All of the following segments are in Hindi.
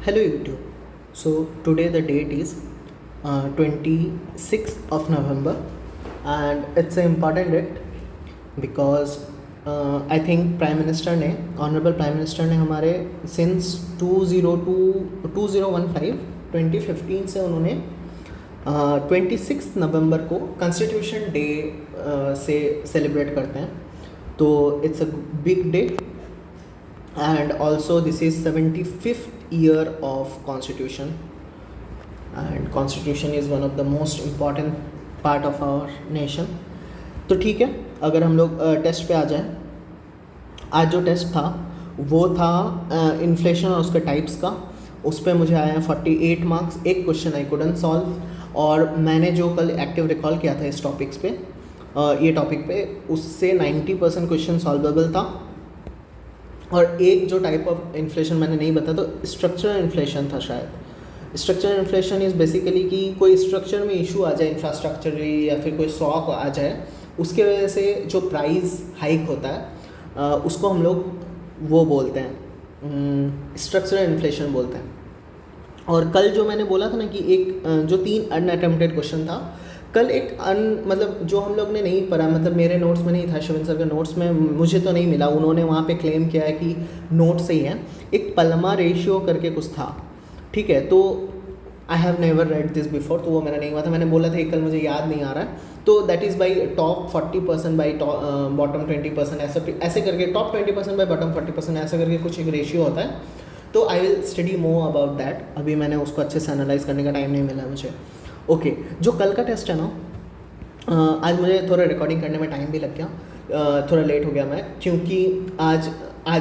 Hello YouTube. So today the date is 26th of November, and it's an important date because I think Prime Minister ने Honorable Prime Minister ने हमारे since 2015 से उन्होंने 26 नवंबर को कॉन्स्टिट्यूशन डे से सेलिब्रेट करते हैं. तो it's a big day. And also this is 75th year of constitution, and constitution is one of the most important part of our nation. तो ठीक है, अगर हम लोग टेस्ट पे आ जाएं. आज जो टेस्ट था वो था इन्फ्लेशन और उसके टाइप्स का. उस पर मुझे आया 48 मार्क्स. एक क्वेश्चन आई कुडंट सॉल्व, और मैंने जो कल एक्टिव रिकॉल किया था इस टॉपिक्स पे, ये टॉपिक पे, उससे 90% क्वेश्चन सॉल्वेबल था. और एक जो टाइप ऑफ इन्फ्लेशन मैंने नहीं बताया, तो स्ट्रक्चरल इन्फ्लेशन था शायद. स्ट्रक्चरल इन्फ्लेशन इज़ बेसिकली कि कोई स्ट्रक्चर में इशू आ जाए, इंफ्रास्ट्रक्चरली, या फिर कोई शॉक आ जाए, उसके वजह से जो प्राइस हाइक होता है उसको हम लोग वो बोलते हैं, स्ट्रक्चरल इन्फ्लेशन बोलते हैं. और कल जो मैंने बोला था ना कि एक जो 3 अनअटेम्प्टेड क्वेश्चन था, कल एक मतलब जो हम लोग ने नहीं पढ़ा, मतलब मेरे नोट्स में नहीं था, शिवन सर के नोट्स में मुझे तो नहीं मिला. उन्होंने वहाँ पे क्लेम किया है कि नोट सही है. एक पल्मा रेशियो करके कुछ था, ठीक है. तो I have never read this before, तो वो मेरा नहीं हुआ था. मैंने बोला था कल, मुझे याद नहीं आ रहा है. तो that is by top 40% by bottom 20%, ऐसे करके टॉप 20% बाई बॉटम 40%, ऐसा करके कुछ एक रेशियो होता है. तो I will study more about that. अभी मैंने उसको अच्छे से एनालाइज करने का टाइम नहीं मिला मुझे. ओके, जो कल का टेस्ट है ना, आज मुझे थोड़ा रिकॉर्डिंग करने में टाइम भी लग गया, थोड़ा लेट हो गया मैं, क्योंकि आज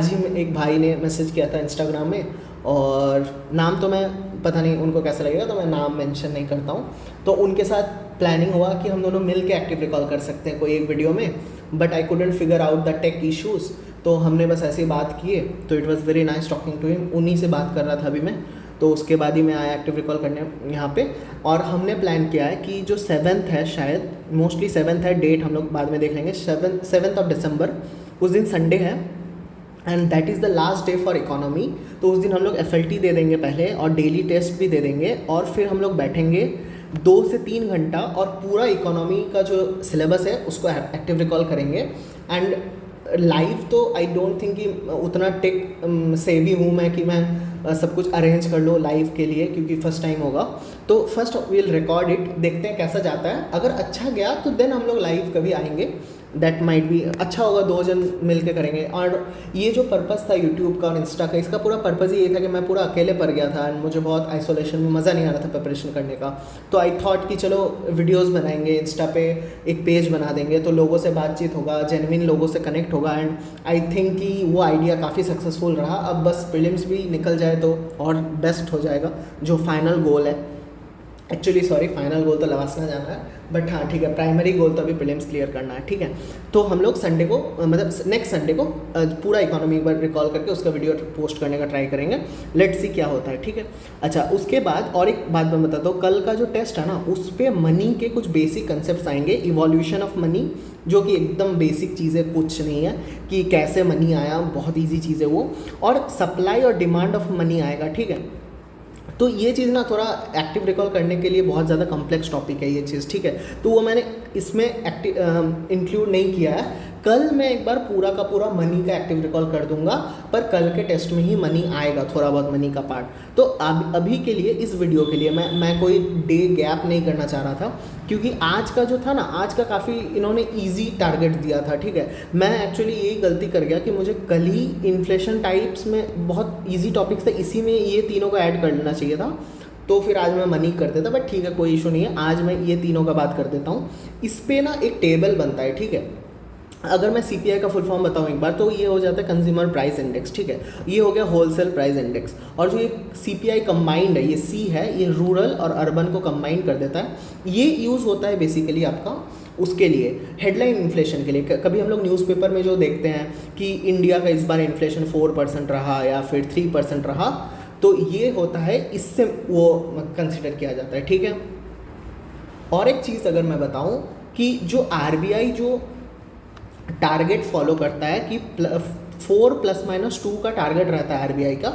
ही एक भाई ने मैसेज किया था इंस्टाग्राम में, और नाम तो मैं पता नहीं उनको कैसा लगेगा, तो मैं नाम मेंशन नहीं करता हूँ. तो उनके साथ प्लानिंग हुआ कि हम दोनों मिल के एक्टिव रिकॉल कर सकते हैं कोई एक वीडियो में, but I couldn't figure out the tech issues. तो हमने बस ऐसे ही बात किए. तो it was very nice talking to him. उन्हीं से बात कर रहा था अभी मैं. तो उसके बाद ही मैं आया एक्टिव रिकॉल करने यहाँ पे. और हमने प्लान किया है कि जो 7th है, शायद मोस्टली 7th है, डेट हम लोग बाद में देख लेंगे. 7th ऑफ दिसंबर, उस दिन संडे है, and that is the last day for economy. तो उस दिन हम लोग FLT दे देंगे पहले, और डेली टेस्ट भी दे देंगे, और फिर हम लोग बैठेंगे 2 से 3 घंटा और पूरा इकोनॉमी का जो सिलेबस है उसको एक्टिव रिकॉल करेंगे. एंड लाइव तो आई डोंट थिंक कि उतना टेक सेवी हूँ मैं कि मैं सब कुछ अरेंज कर लो लाइव के लिए, क्योंकि फर्स्ट टाइम होगा. तो फर्स्ट विल रिकॉर्ड इट, देखते हैं कैसा जाता है. अगर अच्छा गया तो देन हम लोग लाइव कभी आएंगे. दैट माइट भी अच्छा होगा, 2 जन मिल के करेंगे. और ये जो पर्पज़ था यूट्यूब का और इंस्टा का, इसका पूरा पर्पज़ ही ये था कि मैं पूरा अकेले पड़ गया था, एंड मुझे बहुत आइसोलेशन में मज़ा नहीं आ रहा था प्रिपरेशन करने का. तो आई थॉट कि चलो वीडियोज़ बनाएंगे, इंस्टा पे एक पेज बना देंगे, तो लोगों से बातचीत होगा, जेन्युइन लोगों से कनेक्ट होगा. एंड आई थिंक कि वो आइडिया काफ़ी सक्सेसफुल रहा. अब बस प्रीलिम्स भी निकल जाए तो और बेस्ट हो जाएगा. जो फाइनल गोल है, एक्चुअली सॉरी, फाइनल गोल तो लवासना जाना है, बट हाँ ठीक है, प्राइमरी गोल तो अभी प्रीलिम्स क्लियर करना है, ठीक है. तो हम लोग संडे को, मतलब नेक्स्ट संडे को पूरा इकोनॉमी एक बार रिकॉल करके उसका वीडियो पोस्ट करने का ट्राई करेंगे. लेट्स सी क्या होता है, ठीक है. अच्छा, उसके बाद और एक बात मैं बताता हूँ. कल का जो टेस्ट है ना, उस पर मनी के कुछ बेसिक कंसेप्ट आएंगे. इवोल्यूशन ऑफ मनी, जो कि एकदम बेसिक चीज़ें, कुछ नहीं है कि कैसे मनी आया, बहुत ईजी चीज़ है वो. और सप्लाई और डिमांड ऑफ मनी आएगा, ठीक है. तो ये चीज़ ना थोड़ा एक्टिव रिकॉल करने के लिए बहुत ज़्यादा कॉम्प्लेक्स टॉपिक है ये चीज़, ठीक है. तो वो मैंने इसमें इंक्लूड नहीं किया है. कल मैं एक बार पूरा का पूरा मनी का एक्टिव रिकॉल कर दूंगा, पर कल के टेस्ट में ही मनी आएगा, थोड़ा बहुत मनी का पार्ट. तो अभी के लिए, इस वीडियो के लिए मैं कोई डे गैप नहीं करना चाह रहा था, क्योंकि आज का जो था ना, आज का काफ़ी इन्होंने ईजी टारगेट दिया था, ठीक है. मैं एक्चुअली यही गलती कर गया कि मुझे कल ही इन्फ्लेशन टाइप्स में बहुत ईजी टॉपिक्स थे, इसी में ये तीनों को ऐड कर लेना चाहिए था. तो फिर आज मैं मनी कर देता, बट ठीक है, कोई इशू नहीं है. आज मैं ये तीनों का बात कर देता हूँ. इस पर ना एक टेबल बनता है, ठीक है. अगर मैं CPI का फुल फॉर्म बताऊँ एक बार, तो ये हो जाता है कंज्यूमर प्राइस इंडेक्स, ठीक है. ये हो गया होलसेल प्राइस इंडेक्स. और जो ये CPI कंबाइंड है, ये C है, ये रूरल और अर्बन को कंबाइन कर देता है. ये यूज़ होता है बेसिकली आपका उसके लिए, हेडलाइन इन्फ्लेशन के लिए. कभी हम लोग न्यूज़पेपर में जो देखते हैं कि इंडिया का इस बार इन्फ्लेशन 4% रहा या फिर 3% रहा, तो ये होता है, इससे वो कंसिडर किया जाता है, ठीक है. और एक चीज़ अगर मैं बताऊँ कि जो RBI जो टारगेट फॉलो करता है कि 4 ± 2 का टारगेट रहता है RBI का,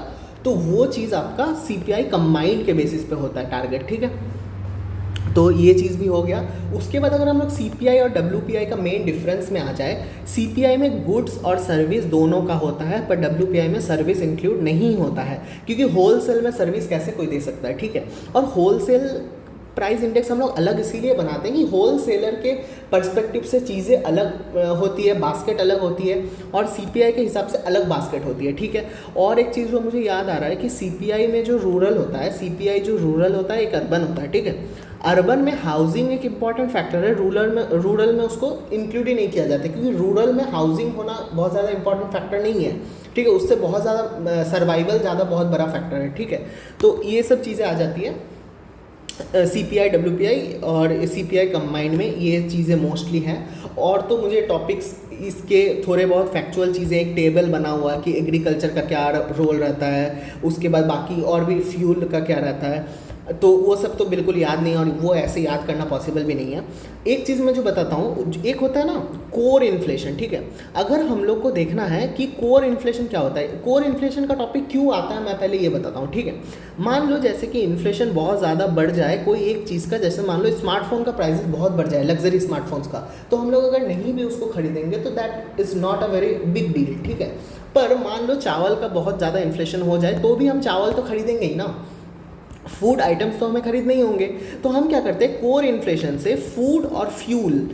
तो वो चीज़ आपका CPI कंबाइंड के बेसिस पे होता है टारगेट, ठीक है। तो ये चीज़ भी हो गया। उसके बाद अगर हम लोग CPI और WPI का मेन डिफरेंस में आ जाए, CPI में गुड्स और सर्विस दोनों का होता है, पर WPI में सर्विस इंक्लूड नहीं होता है, क्योंकि होलसेल में सर्विस कैसे कोई दे सकता है, ठीक है। और होलसेल प्राइस इंडेक्स हम लोग अलग इसीलिए बनाते हैं कि होलसेलर के पर्सपेक्टिव से चीज़ें अलग होती है, बास्केट अलग होती है, और CPI के हिसाब से अलग बास्केट होती है, ठीक है। और एक चीज़ जो मुझे याद आ रहा है कि CPI में जो रूरल होता है, CPI जो रूरल होता है एक अर्बन होता है, ठीक है। अर्बन में हाउसिंग एक इम्पॉर्टेंट फैक्टर है, रूरल में उसको इंक्लूड ही नहीं किया जाता, क्योंकि रूरल में हाउसिंग होना बहुत ज़्यादा इंपॉर्टेंट फैक्टर नहीं है, ठीक है। उससे बहुत ज़्यादा सर्वाइवल ज़्यादा बहुत बड़ा फैक्टर है, ठीक है। तो ये सब चीज़ें आ जाती है CPI WPI और CPI कंबाइंड में, ये चीज़ें मोस्टली हैं। और तो मुझे टॉपिक्स इसके थोड़े बहुत फैक्चुअल चीज़ें, एक टेबल बना हुआ है कि एग्रीकल्चर का क्या रोल रहता है, उसके बाद बाकी और भी फ्यूल का क्या रहता है, तो वो सब तो बिल्कुल याद नहीं है, और वो ऐसे याद करना पॉसिबल भी नहीं है। एक चीज़ मैं जो बताता हूँ, एक होता है ना कोर इन्फ्लेशन, ठीक है। अगर हम लोग को देखना है कि कोर इन्फ्लेशन क्या होता है, कोर इन्फ्लेशन का टॉपिक क्यों आता है, मैं पहले ये बताता हूँ, ठीक है। मान लो जैसे कि इन्फ्लेशन बहुत ज़्यादा बढ़ जाए कोई एक चीज़ का, जैसे मान लो स्मार्टफोन का प्राइस बहुत बढ़ जाए, लग्जरी स्मार्टफोन्स का, तो हम लोग अगर नहीं भी उसको खरीदेंगे तो that is not a very big deal, ठीक है। पर मान लो चावल का बहुत ज़्यादा इन्फ्लेशन हो जाए तो भी हम चावल तो खरीदेंगे ही ना, फूड आइटम्स तो हमें खरीदने ही होंगे। तो हम क्या करते हैं, कोर इन्फ्लेशन से फूड और फ्यूल,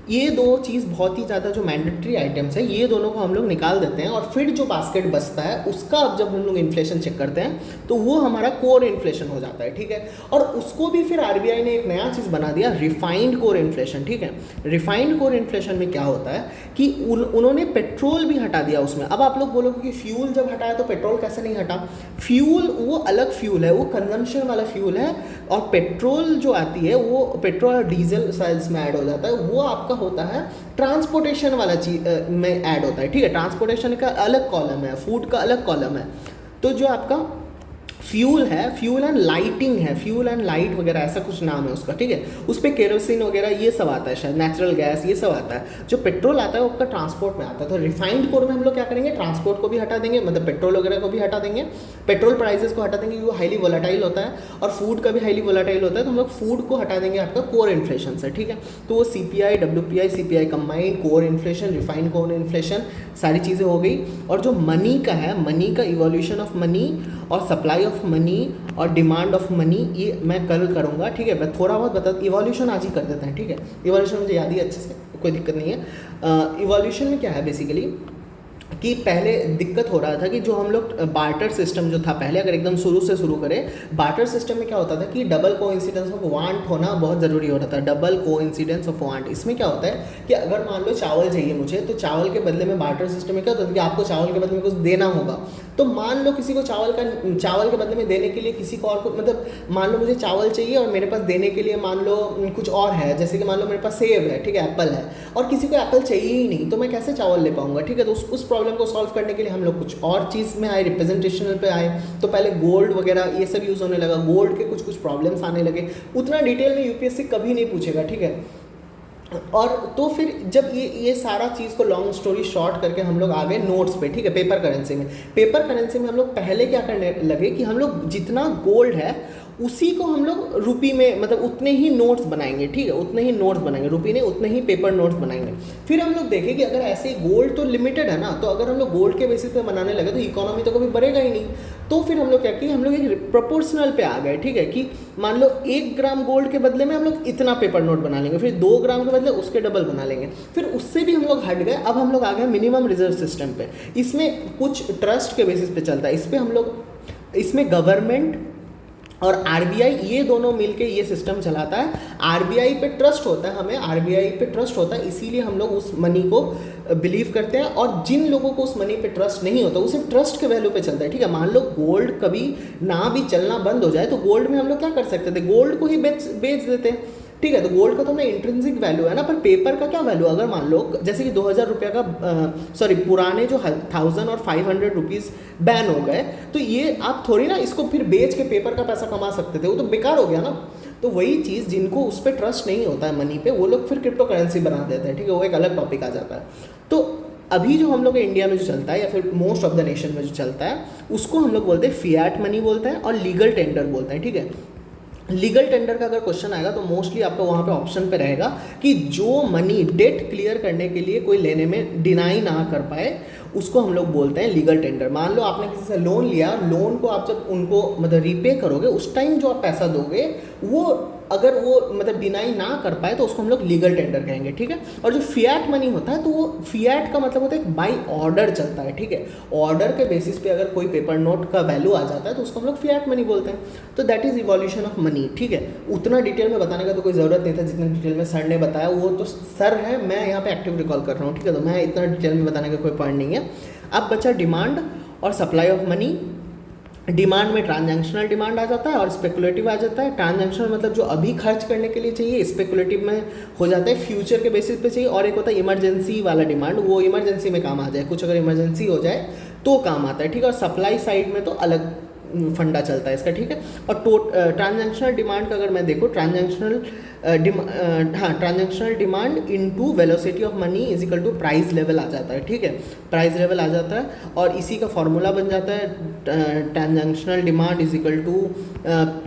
ये दो चीज़ बहुत ही ज़्यादा जो मैंडेटरी आइटम्स है, ये दोनों को हम लोग निकाल देते हैं, और फिर जो बास्केट बचता है उसका अब जब हम लोग इन्फ्लेशन चेक करते हैं तो वो हमारा कोर इन्फ्लेशन हो जाता है, ठीक है। और उसको भी फिर RBI ने एक नया चीज़ बना दिया, रिफाइंड कोर इन्फ्लेशन, ठीक है। रिफाइंड कोर इन्फ्लेशन में क्या होता है कि उन्होंने पेट्रोल भी हटा दिया उसमें। अब आप लोग बोलोगे कि फ्यूल जब हटाया तो पेट्रोल कैसे नहीं हटा, फ्यूल वो अलग फ्यूल है, वो कंजम्पशन वाला फ्यूल है, और पेट्रोल जो आती है वो पेट्रोल और डीजल सेल्स में ऐड हो जाता है, वो आपका होता है ट्रांसपोर्टेशन वाला चीज में ऐड होता है, ठीक है। ट्रांसपोर्टेशन का अलग कॉलम है, फूड का अलग कॉलम है। तो जो आपका फ्यूल है, फ्यूल एंड लाइटिंग है, फ्यूल एंड लाइट वगैरह ऐसा कुछ नाम है उसका, ठीक है। उस पर केरोसिन वगैरह ये सब आता है, शायद नेचुरल गैस ये सब आता है। जो पेट्रोल आता है वो आपका ट्रांसपोर्ट में आता है। तो रिफाइंड कोर में हम लोग क्या करेंगे, ट्रांसपोर्ट को भी हटा देंगे, मतलब पेट्रोल वगैरह को भी हटा देंगे, पेट्रोल प्राइसेस को हटा देंगे, वो हाईली वोलाटाइल होता है, और फूड का भी हाईली वोलाटाइल होता है, तो हम लोग फूड को हटा देंगे आपका कोर इन्फ्लेशन से, ठीक है। तो वो CPI WPI CPI combined, core inflation, refined core inflation, सारी चीज़ें हो गई। और जो मनी का है, मनी का इवोल्यूशन ऑफ मनी और सप्लाई ऑफ मनी और डिमांड ऑफ मनी, ये मैं कल करूँगा, ठीक है। मैं थोड़ा बहुत बता, इवोल्यूशन आज ही कर देते हैं, ठीक है। इवोल्यूशन मुझे याद ही अच्छे से, कोई दिक्कत नहीं है। इवोल्यूशन में क्या है बेसिकली कि पहले दिक्कत हो रहा था कि जो हम लोग बार्टर सिस्टम जो था पहले, अगर एकदम शुरू से शुरू करें, बार्टर सिस्टम में क्या होता था कि डबल कोइंसिडेंस ऑफ वांट होना बहुत ज़रूरी हो रहा था, डबल कोइंसिडेंस ऑफ वांट। इसमें क्या होता है कि अगर मान लो चावल चाहिए मुझे, तो चावल के बदले में बार्टर सिस्टम में क्या होता है कि आपको चावल के बदले में कुछ देना होगा। तो मान लो किसी को चावल के बदले में देने के लिए किसी को और कुछ, मतलब मान लो मुझे चावल चाहिए और मेरे पास देने के लिए मान लो कुछ और है, जैसे कि मान लो मेरे पास सेब है, ठीक है, एप्पल है, और किसी को एप्पल चाहिए ही नहीं, तो मैं कैसे चावल ले पाऊंगा, ठीक है। तो उस प्रॉब्लम को सॉल्व करने के लिए हम लोग कुछ और चीज़ में आए, रिप्रेजेंटेशनल पे आए। तो पहले गोल्ड वगैरह ये सब यूज़ होने लगा, गोल्ड के कुछ प्रॉब्लम्स आने लगे, उतना डिटेल में UPSC कभी नहीं पूछेगा, ठीक है। और तो फिर जब ये सारा चीज़ को लॉन्ग स्टोरी शॉर्ट करके हम लोग आ गए नोट्स पे, ठीक है। पेपर करेंसी में, पेपर करेंसी में हम लोग पहले क्या करने लगे कि हम लोग जितना गोल्ड है उसी को हम लोग रुपी में, मतलब उतने ही नोट्स बनाएंगे, ठीक है, उतने ही नोट्स बनाएंगे, रुपी नहीं उतने ही पेपर नोट्स बनाएंगे। फिर हम लोग देखें कि अगर ऐसे गोल्ड तो लिमिटेड है ना, तो अगर हम लोग गोल्ड के बेसिस पे बनाने लगे तो इकोनॉमी तो कभी बढ़ेगा ही नहीं। तो फिर हम लोग क्या किए, हम लोग एक प्रोपोर्शनल पे आ गए, ठीक है, कि मान लो 1 ग्राम गोल्ड के बदले में हम लोग इतना पेपर नोट बना लेंगे, फिर 2 ग्राम के बदले उसके डबल बना लेंगे, फिर उससे भी हम लोग हट गए। अब हम लोग आ गए मिनिमम रिजर्व सिस्टम पे। इसमें कुछ ट्रस्ट के बेसिस पे चलता है, इस पर हम लोग, इसमें गवर्नमेंट और RBI ये दोनों मिलके ये सिस्टम चलाता है। RBI पे ट्रस्ट होता है, हमें RBI पे ट्रस्ट होता है, इसीलिए हम लोग उस मनी को बिलीव करते हैं। और जिन लोगों को उस मनी पे ट्रस्ट नहीं होता, वो सिर्फ ट्रस्ट के वैल्यू पे चलता है, ठीक है। मान लो गोल्ड कभी ना भी चलना बंद हो जाए तो गोल्ड में हम लोग क्या कर सकते थे, गोल्ड को ही बेच देते हैं, ठीक है। तो गोल्ड का तो हमें इंट्रिंसिक वैल्यू है ना, पर पेपर का क्या वैल्यू, अगर मान लो जैसे कि 2000 रुपये का पुराने जो 1000 और 500 रुपीज़ बैन हो गए, तो ये आप थोड़ी ना इसको फिर बेच के पेपर का पैसा कमा सकते थे, वो तो बेकार हो गया ना। तो वही चीज़ जिनको उस पर ट्रस्ट नहीं होता है मनी पे, वो लोग फिर क्रिप्टो करेंसी बना देते हैं, ठीक है, वो एक अलग टॉपिक आ जाता है। तो अभी जो हम लोग इंडिया में जो चलता है या फिर मोस्ट ऑफ द नेशन में जो चलता है उसको हम लोग बोलते हैं फिएट मनी बोलते हैं और लीगल टेंडर बोलते हैं, ठीक है। लीगल टेंडर का अगर क्वेश्चन आएगा तो मोस्टली आपका वहाँ पे ऑप्शन पे रहेगा कि जो मनी डेट क्लियर करने के लिए कोई लेने में डिनाई ना कर पाए उसको हम लोग बोलते हैं लीगल टेंडर। मान लो आपने किसी से लोन लिया, लोन को आप जब उनको मतलब रीपे करोगे उस टाइम जो आप पैसा दोगे वो अगर वो मतलब डिनाई ना कर पाए तो उसको हम लोग लीगल टेंडर कहेंगे, ठीक है। और जो फिएट मनी होता है तो वो फिएट का मतलब होता है बाई ऑर्डर चलता है, ठीक है। ऑर्डर के बेसिस पे अगर कोई पेपर नोट का वैल्यू आ जाता है तो उसको हम लोग फिएट मनी बोलते हैं। तो that is evolution of money, ठीक है। उतना डिटेल में बताने का तो कोई ज़रूरत नहीं था जितने डिटेल में सर ने बताया, वो तो सर है, मैं यहाँ पे एक्टिव रिकॉल कर रहा हूँ, ठीक है। तो मैं इतना डिटेल में बताने का कोई पॉइंट नहीं है। अब बचा डिमांड और सप्लाई ऑफ मनी। डिमांड में ट्रांजैक्शनल डिमांड आ जाता है और स्पेकुलेटिव आ जाता है। ट्रांजैक्शनल मतलब जो अभी खर्च करने के लिए चाहिए, स्पेकुलेटिव में हो जाता है फ्यूचर के बेसिस पे चाहिए। और एक होता है इमरजेंसी वाला डिमांड, वो इमरजेंसी में काम आ जाए, कुछ अगर इमरजेंसी हो जाए तो काम आता है, ठीक है। और सप्लाई साइड में तो अलग फंडा चलता है इसका, ठीक है। और ट्रांजैक्शनल डिमांड का अगर मैं देखूँ, transactional demand into velocity of money is equal to price level आ जाता है, ठीक है। प्राइस लेवल आ जाता है और इसी का फॉर्मूला बन जाता है transactional demand is equal to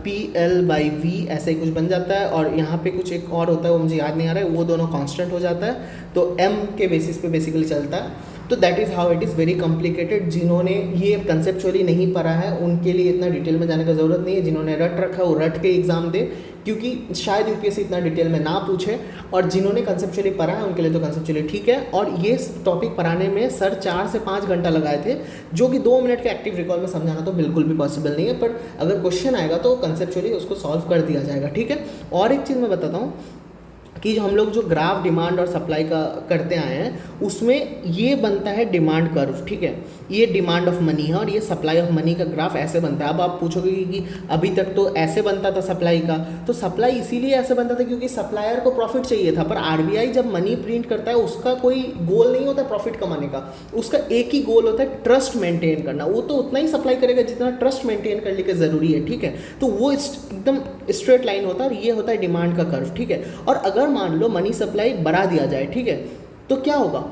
PL/V, ऐसे ही कुछ बन जाता है। और यहाँ पे कुछ एक और होता है वो मुझे याद नहीं आ रहा है, वो दोनों कांस्टेंट हो जाता है, तो M के बेसिस पे बेसिकली चलता है। तो that is how it is very complicated. जिन्होंने ये कंसेप्चुअली नहीं पढ़ा है उनके लिए इतना डिटेल में जाने का ज़रूरत नहीं है। जिन्होंने रट रखा है वो रट के एग्ज़ाम दे, क्योंकि शायद यूपीएससी इतना डिटेल में ना पूछे। और जिन्होंने कंसेप्चुअली पढ़ा है उनके लिए तो कंसेप्चुअली ठीक है। और ये टॉपिक पढ़ाने में सर 4 से 5 घंटा लगाए थे, जो कि 2 मिनट के एक्टिव रिकॉल में समझाना तो बिल्कुल भी पॉसिबल नहीं है। पर अगर क्वेश्चन आएगा तो कंसेप्चुअली उसको सॉल्व कर दिया जाएगा, ठीक है। और एक चीज़ मैं बताता हूँ कि हम लोग जो ग्राफ डिमांड और सप्लाई का करते आए हैं उसमें ये बनता है डिमांड कर्व, ठीक है। ये डिमांड ऑफ मनी है और ये सप्लाई ऑफ मनी का ग्राफ ऐसे बनता है। अब आप पूछोगे कि अभी तक तो ऐसे बनता था सप्लाई का, तो सप्लाई इसीलिए ऐसे बनता था क्योंकि सप्लायर को प्रॉफिट चाहिए था। पर आरबीआई जब मनी प्रिंट करता है उसका कोई गोल नहीं होता प्रॉफिट कमाने का, उसका एक ही गोल होता है ट्रस्ट मेंटेन करना। वो तो उतना ही सप्लाई करेगा जितना ट्रस्ट मेंटेन करने के ज़रूरी है, ठीक है। तो वो एकदम स्ट्रेट लाइन होता है और ये होता है डिमांड का कर्व, ठीक है। और अगर मान लो मनी सप्लाई बढ़ा दिया जाए, ठीक है, तो क्या होगा?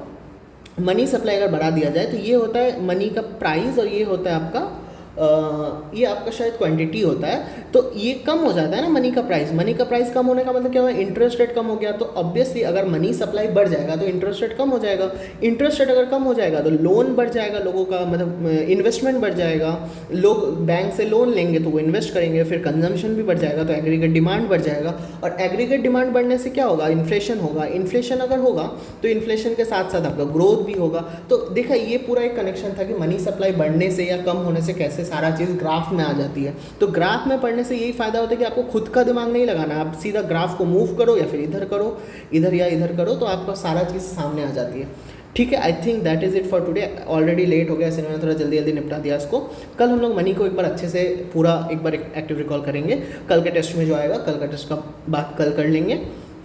मनी सप्लाई अगर बढ़ा दिया जाए तो ये होता है मनी का प्राइस और ये होता है आपका ये आपका शायद क्वांटिटी होता है। तो ये कम हो जाता है ना मनी का प्राइस। मनी का प्राइस कम होने का मतलब क्या हुआ? इंटरेस्ट रेट कम हो गया। तो ऑब्वियसली अगर मनी सप्लाई बढ़ जाएगा तो इंटरेस्ट रेट कम हो जाएगा। इंटरेस्ट रेट अगर कम हो जाएगा तो लोन बढ़ जाएगा, लोगों का मतलब इन्वेस्टमेंट बढ़ जाएगा। लोग बैंक से लोन लेंगे तो वो इन्वेस्ट करेंगे, फिर कंजम्पशन भी बढ़ जाएगा तो एग्रीगेट डिमांड बढ़ जाएगा। और एग्रीगेट डिमांड बढ़ने से क्या होगा? इन्फ्लेशन होगा। इन्फ्लेशन अगर होगा तो इन्फ्लेशन के साथ साथ आपका ग्रोथ भी होगा। तो देखा, ये पूरा एक कनेक्शन था कि मनी सप्लाई बढ़ने से या कम होने से कैसे सारा चीज़ ग्राफ में आ जाती है। तो ग्राफ में पढ़ने से यही फ़ायदा होता है कि आपको खुद का दिमाग नहीं लगाना, आप सीधा ग्राफ को मूव करो या फिर इधर करो, इधर या इधर करो, तो आपका सारा चीज़ सामने आ जाती है, ठीक है। I think that is it for today. Already late हो गया, इसलिए मैंने थोड़ा जल्दी जल्दी निपटा दिया इसको। कल हम लोग मनी को एक बार अच्छे से पूरा एक बार एक्टिव रिकॉल करेंगे। कल के टेस्ट में जो आएगा, कल का टेस्ट का बात कल कर लेंगे।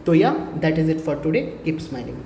तो या that is it for today. Keep smiling.